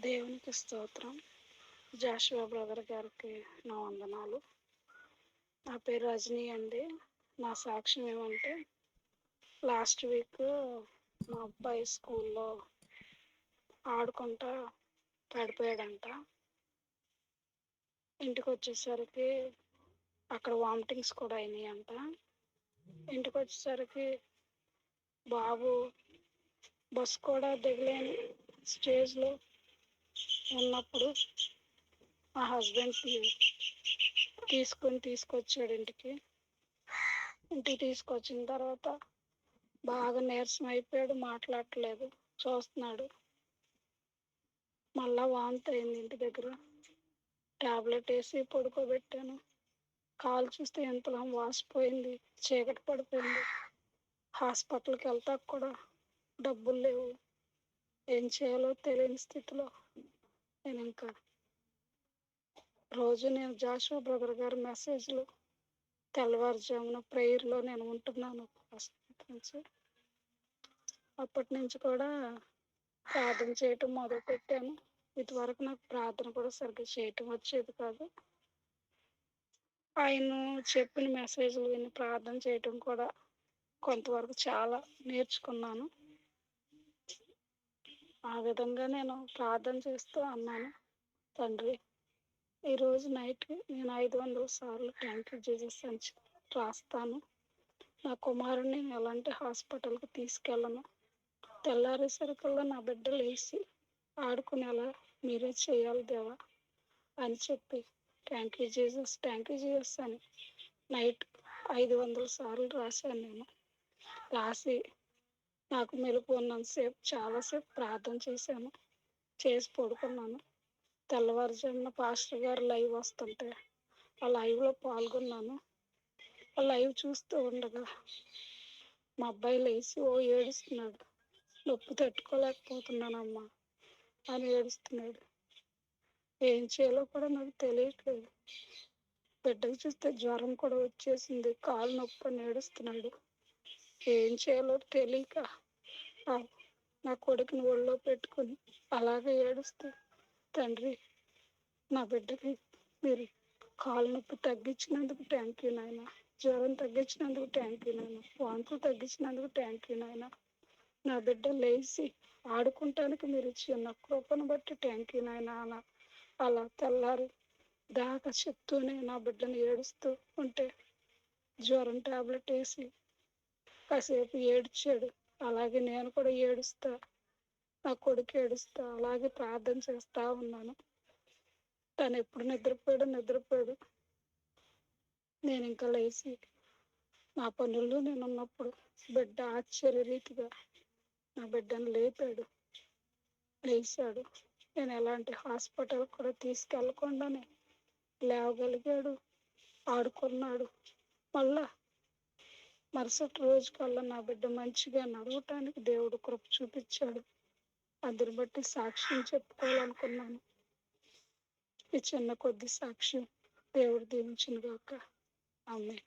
దేవునికి స్తోత్రం. జాషువా బ్రదర్ గారికి నా వందనాలు. నా పేరు రజనీ అండి. నా సాక్ష్యం ఏమంటే, లాస్ట్ వీక్ మా అబ్బాయి స్కూల్లో ఆడుకుంటా పడిపోయాడంట. ఇంటికి వచ్చేసరికి అక్కడ వామిటింగ్స్ కూడా అయినాయంట. ఇంటికి వచ్చేసరికి బాబు బస్ కూడా దిగలేని స్టేజ్లో ఉన్నప్పుడు మా హస్బెండ్ తీసుకొచ్చాడు ఇంటికి తీసుకొచ్చిన తర్వాత బాగా నీరసం అయిపోయాడు, మాట్లాడట్లేదు, చూస్తున్నాడు. మళ్ళా వాంతి అయింది. ఇంటి దగ్గర టాబ్లెట్ వేసి పడుకోబెట్టాను. కాలు చూస్తే ఎంతలా వాసిపోయింది, చీకటి పడిపోయింది. హాస్పిటల్కి వెళ్తా కూడా డబ్బులు లేవు. ఏం చేయాలో తెలియని స్థితిలో నేను రోజు జాషువా బ్రదర్ గారి మెసేజ్లు తెల్లవారుజామున ప్రేయర్లో నేను ఉంటున్నాను. అప్పటి నుంచి కూడా ప్రార్థన చేయటం మొదలుపెట్టాను. ఇదివరకు నాకు ప్రార్థన కూడా సరిగ్గా చేయటం వచ్చేది కాదు. ఆయన చెప్పిన మెసేజ్లు విని ప్రార్థన చేయటం కూడా కొంతవరకు చాలా నేర్చుకున్నాను. ఆ విధంగా నేను ప్రార్థన చేస్తూ అన్నాను, తండ్రి, ఈరోజు నైట్కి నేను 500 సార్లు థ్యాంక్ యూ జీసస్ అని రాస్తాను. నా కుమారుని ఎలాంటి హాస్పిటల్కి తీసుకెళ్ళను. తెల్లారేసరికల్లా నా బిడ్డ లేచి ఆడుకునేలా మీరే చేయాలి దేవా అని చెప్పి థ్యాంక్ యూ జీసస్ అని నైట్ 500 సార్లు రాశాను. నేను రాసి నాకు మెలకు ఉన్నంతసేపు చాలాసేపు ప్రార్థన చేసి పడుకున్నాను. తెల్లవారుజామున పాస్టర్ గారు లైవ్ వస్తుంటే ఆ లైవ్లో పాల్గొన్నాను. ఆ లైవ్ చూస్తూ ఉండగా మా అబ్బాయి లేచి ఏడుస్తున్నాడు. నొప్పి తట్టుకోలేకపోతున్నానమ్మా అని ఏడుస్తున్నాడు. ఏం చేయాలో కూడా నాకు తెలియట్లేదు. బిడ్డకు చూస్తే జ్వరం కూడా వచ్చేసింది, కాలు నొప్పి అని ఏడుస్తున్నాడు. ఏం చేయాలో తెలియక నా కొడుకుని ఒళ్ళో పెట్టుకుని అలాగే ఏడుస్తూ, తండ్రి, నా బిడ్డకి మీరు కాలు నొప్పి తగ్గించినందుకు థ్యాంక్ యూ నాయన, జ్వరం తగ్గించినందుకు థ్యాంక్ యూ నాయన, వాంతులు తగ్గించినందుకు థ్యాంక్ యూ నాయన, నా బిడ్డ లేచి ఆడుకుంటానికి మీరు ఇచ్చిన కృపను బట్టి థ్యాంక్ యూ నాయన. అలా తెల్లారి దాకా చెప్తూనే నా బిడ్డను ఏడుస్తూ ఉంటే జ్వరం టాబ్లెట్ వేసి కాసేపు ఏడ్చాడు. అలాగే నేను కూడా ఏడుస్తా, నా కొడుకు ఏడుస్తా, అలాగే ప్రార్థన చేస్తా ఉన్నాను. తను ఎప్పుడు నిద్రపోయాడు. నేను ఇంకా లేచి నా పనుల్లో నేను ఉన్నప్పుడు బిడ్డ ఆశ్చర్యరీతిగా నా బిడ్డను లేచాడు. నేను ఎలాంటి హాస్పిటల్ కూడా తీసుకెళ్లకుండానే లేవగలిగాడు, ఆడుకున్నాడు. మళ్ళా మరుసటి రోజుకల్లా నా బిడ్డ మంచిగా నడవటానికి దేవుడు కృప చూపించాడు. అందుని బట్టి సాక్ష్యం చెప్పుకోవాలనుకున్నాను. ఈ చిన్న కొద్ది సాక్ష్యం దేవుడు దీవించును గాక. ఆమేన్.